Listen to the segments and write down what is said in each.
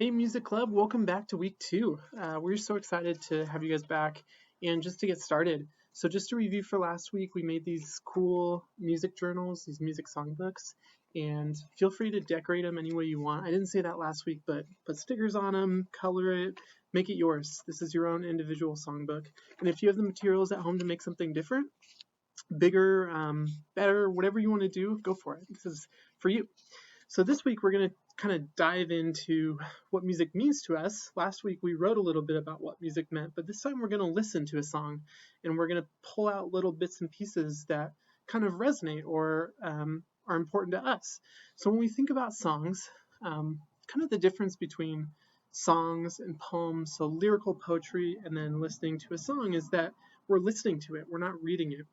Hey, Music Club, welcome back to week two. We're so excited to have you guys back. And just to get started, so just to review for last week, we made these cool music journals, these music songbooks, and feel free to decorate them any way you want. I didn't say that last week, but put stickers on them, color it, make it yours. This is your own individual songbook. And if you have the materials at home to make something different, bigger, better, whatever you want to do, go for it. This is for you. So this week we're going to kind of dive into what music means to us. Last week we wrote a little bit about what music meant, but this time we're going to listen to a song and we're going to pull out little bits and pieces that kind of resonate or are important to us. So when we think about songs, kind of the difference between songs and poems, so lyrical poetry and then listening to a song, is that we're listening to it, we're not reading it.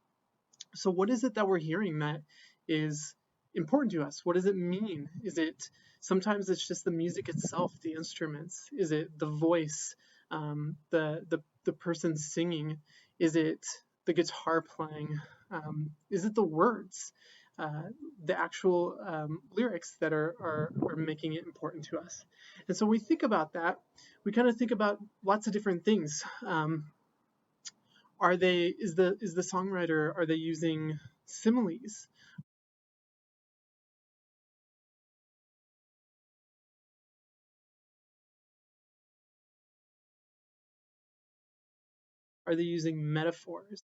So what is it that we're hearing that is important to us? What does it mean? Is it sometimes it's just the music itself, the instruments? Is it the voice, the person singing? Is it the guitar playing? Is it the words, uh, the actual lyrics that are making it important to us? And so when we think about that, we kind of think about lots of different things. Are they is the songwriter, are they using similes? Are they using metaphors?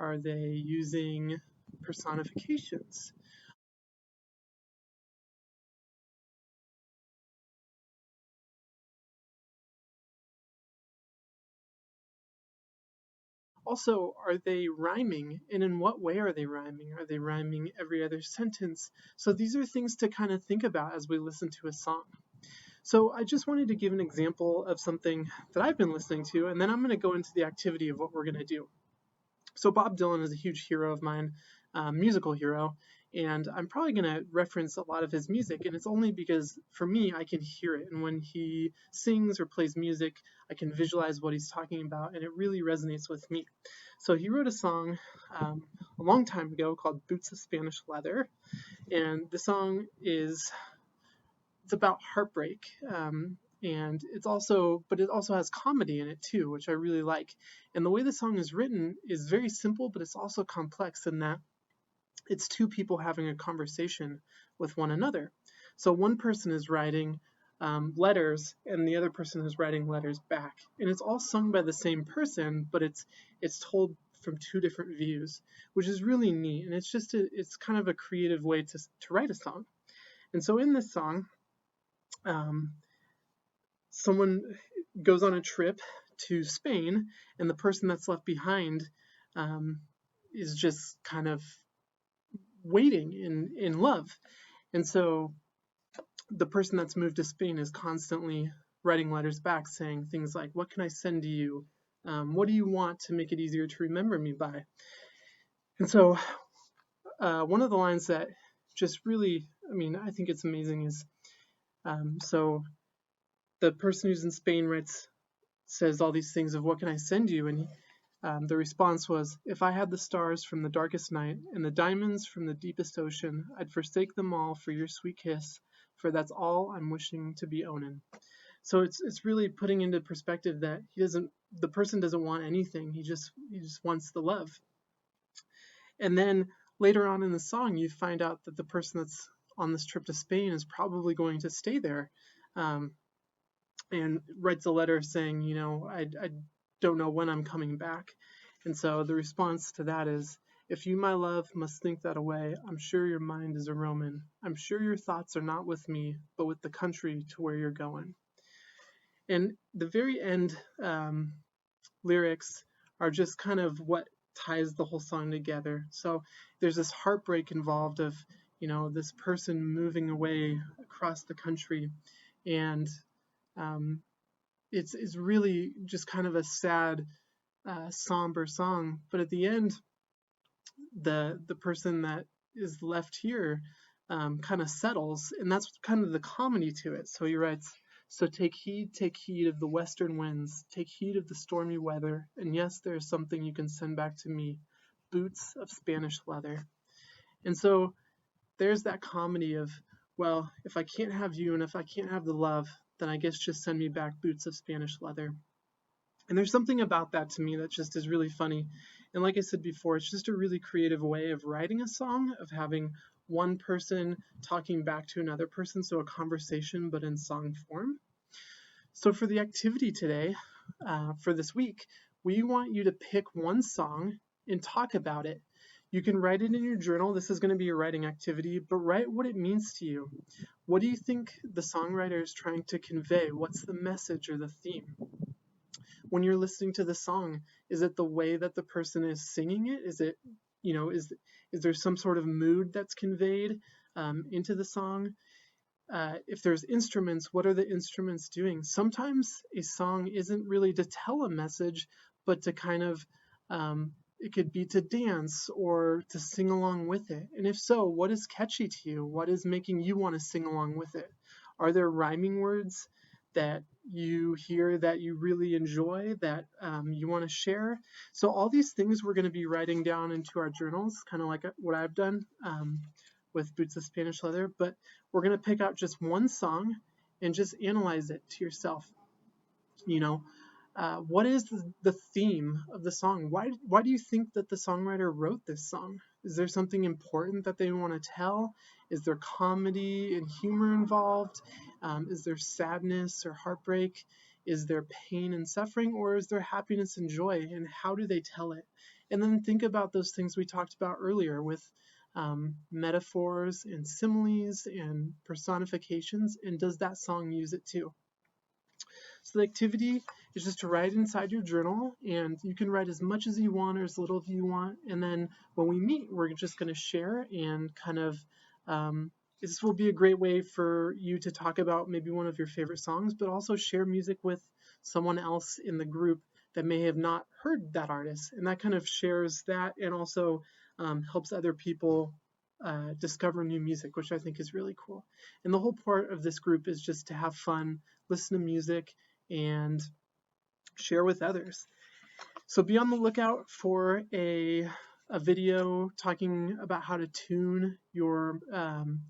Are they using personifications? Also, are they rhyming, and in what way are they rhyming? Are they rhyming every other sentence? So these are things to kind of think about as we listen to a song. So I just wanted to give an example of something that I've been listening to, and then I'm going to go into the activity of what we're going to do. So Bob Dylan is a huge hero of mine, musical hero, and I'm probably going to reference a lot of his music, and it's only because for me I can hear it, and when he sings or plays music, I can visualize what he's talking about, and it really resonates with me. So he wrote a song a long time ago called "Boots of Spanish Leather," and the song is it's about heartbreak. And it also has comedy in it too, which I really like. And the way the song is written is very simple, but it's also complex in that it's two people having a conversation with one another. So one person is writing letters, and the other person is writing letters back, and it's all sung by the same person, but it's told from two different views, which is really neat. And it's kind of a creative way to write a song. And so in this song, um, someone goes on a trip to Spain, and the person that's left behind um, is just kind of waiting in love. And so the person that's moved to Spain is constantly writing letters back saying things like, "What can I send to you? What do you want to make it easier to remember me by?" And so one of the lines that just really, I mean, I think it's amazing is so the person who's in Spain says all these things of what can I send you, and the response was, if I had the stars from the darkest night and the diamonds from the deepest ocean, I'd forsake them all for your sweet kiss, for that's all I'm wishing to be owning. So it's really putting into perspective that the person doesn't want anything, he just wants the love. And then later on in the song you find out that the person that's on this trip to Spain is probably going to stay there, um, and writes a letter saying, I don't know when I'm coming back. And so the response to that is, if you, my love, must think that away, I'm sure your mind is a Roman. I'm sure your thoughts are not with me, but with the country to where you're going. And the very end lyrics are just kind of what ties the whole song together. So there's this heartbreak involved of, this person moving away across the country, and um, it's really just kind of a sad, somber song. But at the end, the person that is left here kind of settles, and that's kind of the comedy to it. So he writes, So take heed of the western winds, take heed of the stormy weather, and yes, there is something you can send back to me, boots of Spanish leather. And so there's that comedy of, well, if I can't have you and if I can't have the love, then I guess just send me back boots of Spanish leather. And there's something about that to me that just is really funny. And like I said before, it's just a really creative way of writing a song, of having one person talking back to another person, so a conversation but in song form. So for the activity today, for this week, we want you to pick one song and talk about it. You can write it in your journal. This is going to be a writing activity, but write what it means to you. What do you think the songwriter is trying to convey? What's the message or the theme? When you're listening to the song, is it the way that the person is singing it? Is it, is there some sort of mood that's conveyed into the song? If there's instruments, what are the instruments doing? Sometimes a song isn't really to tell a message, but to kind of, it could be to dance or to sing along with it. And if so, what is catchy to you? What is making you want to sing along with it? Are there rhyming words that you hear that you really enjoy, that you want to share? So all these things we're going to be writing down into our journals, kind of like what I've done with Boots of Spanish Leather, but we're going to pick out just one song and just analyze it to yourself. What is the theme of the song? Why do you think that the songwriter wrote this song? Is there something important that they want to tell? Is there comedy and humor involved? Is there sadness or heartbreak? Is there pain and suffering, or is there happiness and joy? And how do they tell it? And then think about those things we talked about earlier with metaphors and similes and personifications, and does that song use it too? So the activity is just to write inside your journal, and you can write as much as you want or as little as you want. And then when we meet, we're just going to share and kind of, this will be a great way for you to talk about maybe one of your favorite songs, but also share music with someone else in the group that may have not heard that artist. And that kind of shares that and also helps other people discover new music, which I think is really cool. And the whole part of this group is just to have fun, listen to music, and share with others. So be on the lookout for a video talking about how to tune your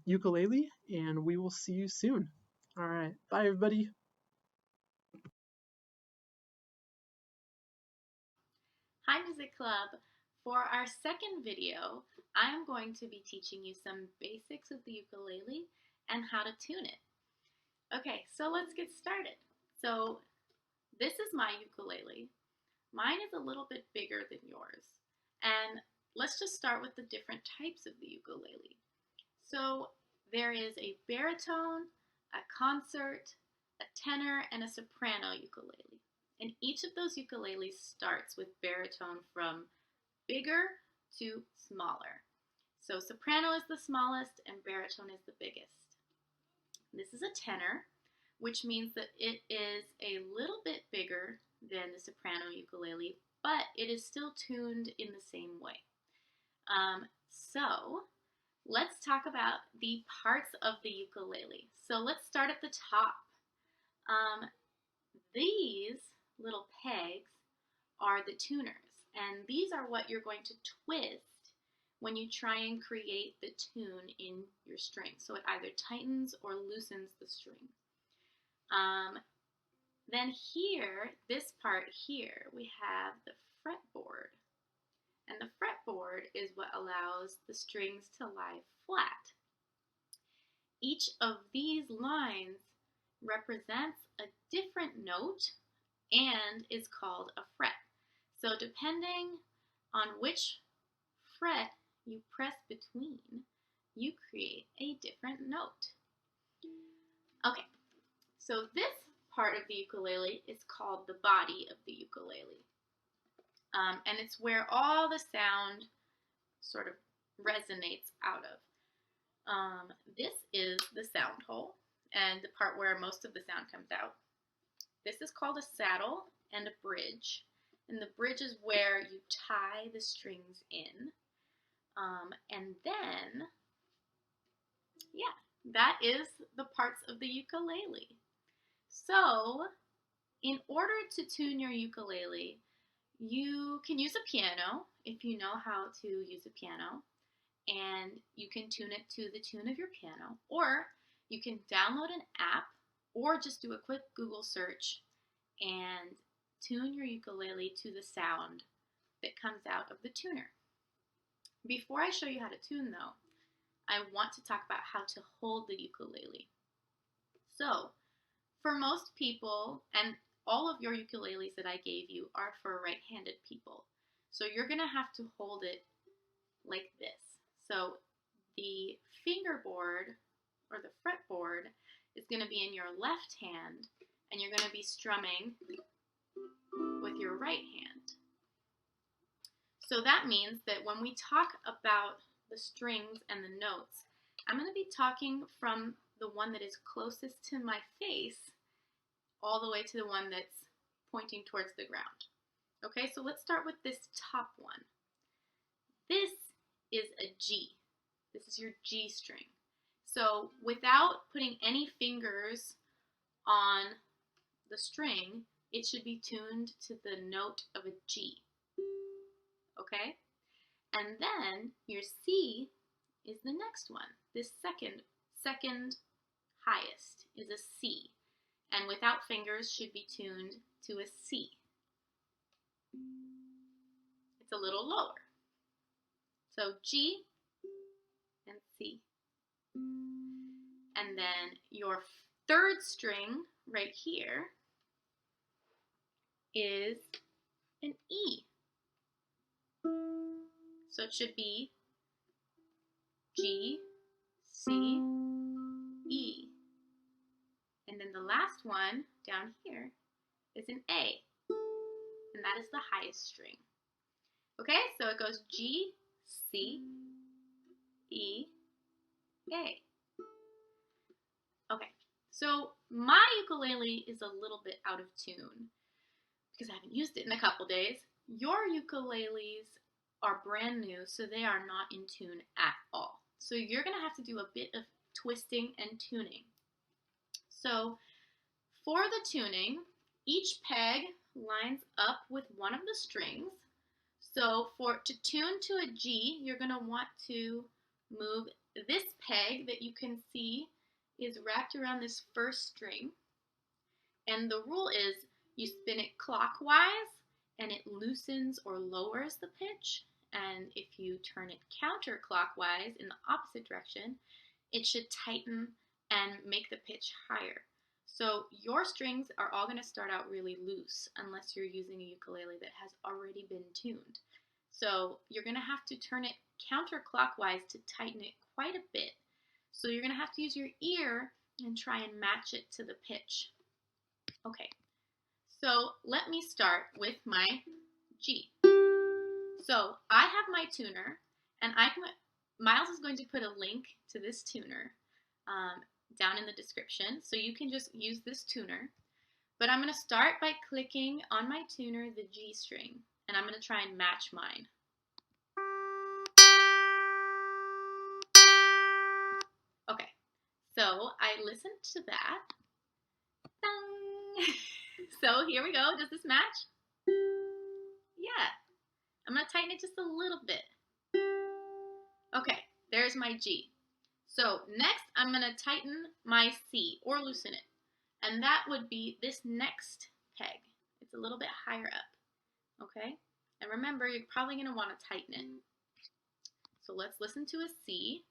ukulele, and we will see you soon. All right, bye everybody. Hi Music Club! For our second video, I am going to be teaching you some basics of the ukulele and how to tune it. Okay, so let's get started. So this is my ukulele. Mine is a little bit bigger than yours. And let's just start with the different types of the ukulele. So there is a baritone, a concert, a tenor, and a soprano ukulele. And each of those ukuleles starts with baritone from bigger to smaller. So soprano is the smallest and baritone is the biggest. This is a tenor, which means that it is a little bit bigger than the soprano ukulele, but it is still tuned in the same way. So let's talk about the parts of the ukulele. So let's start at the top. These little pegs are the tuners, and these are what you're going to twist when you try and create the tune in your string. So it either tightens or loosens the string. Then here, this part here, we have the fretboard. And the fretboard is what allows the strings to lie flat. Each of these lines represents a different note and is called a fret. So depending on which fret you press between, you create a different note. Okay, so this part of the ukulele is called the body of the ukulele. And it's where all the sound sort of resonates out of. This is the sound hole and the part where most of the sound comes out. This is called a saddle and a bridge. And the bridge is where you tie the strings in. And then, yeah, that is the parts of the ukulele. So, in order to tune your ukulele, you can use a piano if you know how to use a piano, and you can tune it to the tune of your piano, or you can download an app or just do a quick Google search and tune your ukulele to the sound that comes out of the tuner. Before I show you how to tune though, I want to talk about how to hold the ukulele. So, for most people, and all of your ukuleles that I gave you are for right-handed people. So you're going to have to hold it like this. So the fingerboard or the fretboard is going to be in your left hand, and you're going to be strumming with your right hand. So that means that when we talk about the strings and the notes, I'm going to be talking from the one that is closest to my face all the way to the one that's pointing towards the ground. Okay, so let's start with this top one. This is a G. This is your G string. So without putting any fingers on the string, it should be tuned to the note of a G. Okay? And then your C is the next one. This second highest is a C. And without fingers should be tuned to a C. It's a little lower. So G and C. And then your third string right here is an E. So it should be G, C, E. And then the last one down here is an A. And that is the highest string. Okay, so it goes G, C, E, A. Okay, so my ukulele is a little bit out of tune because I haven't used it in a couple days. Your ukuleles are brand new, so they are not in tune at all. So you're going to have to do a bit of twisting and tuning. So for the tuning, each peg lines up with one of the strings. So to tune to a G, you're going to want to move this peg that you can see is wrapped around this first string. And the rule is you spin it clockwise and it loosens or lowers the pitch. And if you turn it counterclockwise in the opposite direction, it should tighten and make the pitch higher. So your strings are all going to start out really loose unless you're using a ukulele that has already been tuned. So you're going to have to turn it counterclockwise to tighten it quite a bit. So you're going to have to use your ear and try and match it to the pitch. Okay, so let me start with my G. So I have my tuner, and Miles is going to put a link to this tuner down in the description, so you can just use this tuner. But I'm going to start by clicking on my tuner, the G string, and I'm going to try and match mine. Okay, so I listened to that. So here we go. Does this match? Yeah. I'm going to tighten it just a little bit. Okay, there's my G. So next I'm going to tighten my C, or loosen it. And that would be this next peg. It's a little bit higher up. Okay? And remember, you're probably going to want to tighten it. So let's listen to a C.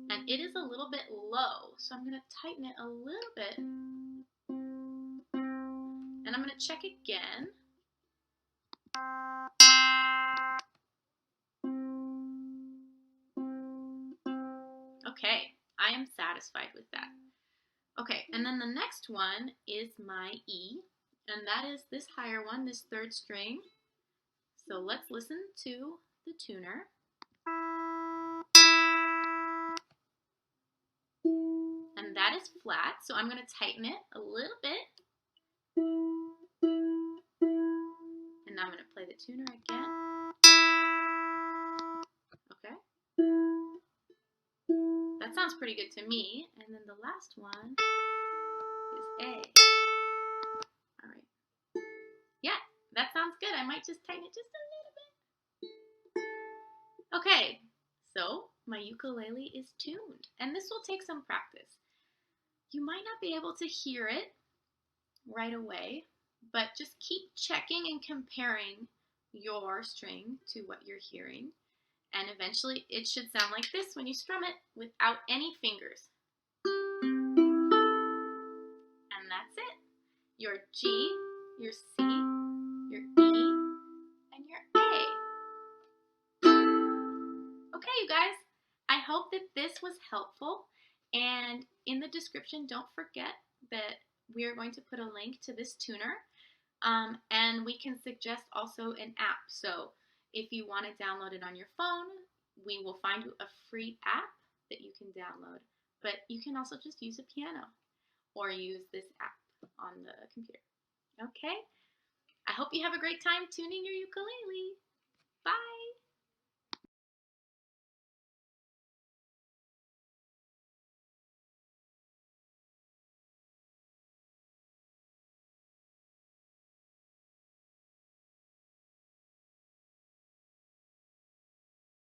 And it is a little bit low, so I'm going to tighten it a little bit. And I'm going to check again. Okay, I am satisfied with that. Okay, and then the next one is my E, and that is this higher one, this third string. So let's listen to the tuner. And that is flat, so I'm going to tighten it a little bit. And now I'm going to play the tuner again. Okay. That sounds pretty good to me. And then the last one is A. All right. Yeah, that sounds good. I might just tighten it just a little bit. Okay, so my ukulele is tuned, and this will take some practice. You might not be able to hear it right away, but just keep checking and comparing your string to what you're hearing, and eventually it should sound like this when you strum it without any fingers. And that's it. Your G, your C, your E, and your A. Okay, you guys, I hope that this was helpful. And in the description, don't forget that we are going to put a link to this tuner. And we can suggest also an app. So if you want to download it on your phone, we will find you a free app that you can download. But you can also just use a piano or use this app on the computer. Okay? I hope you have a great time tuning your ukulele. Bye!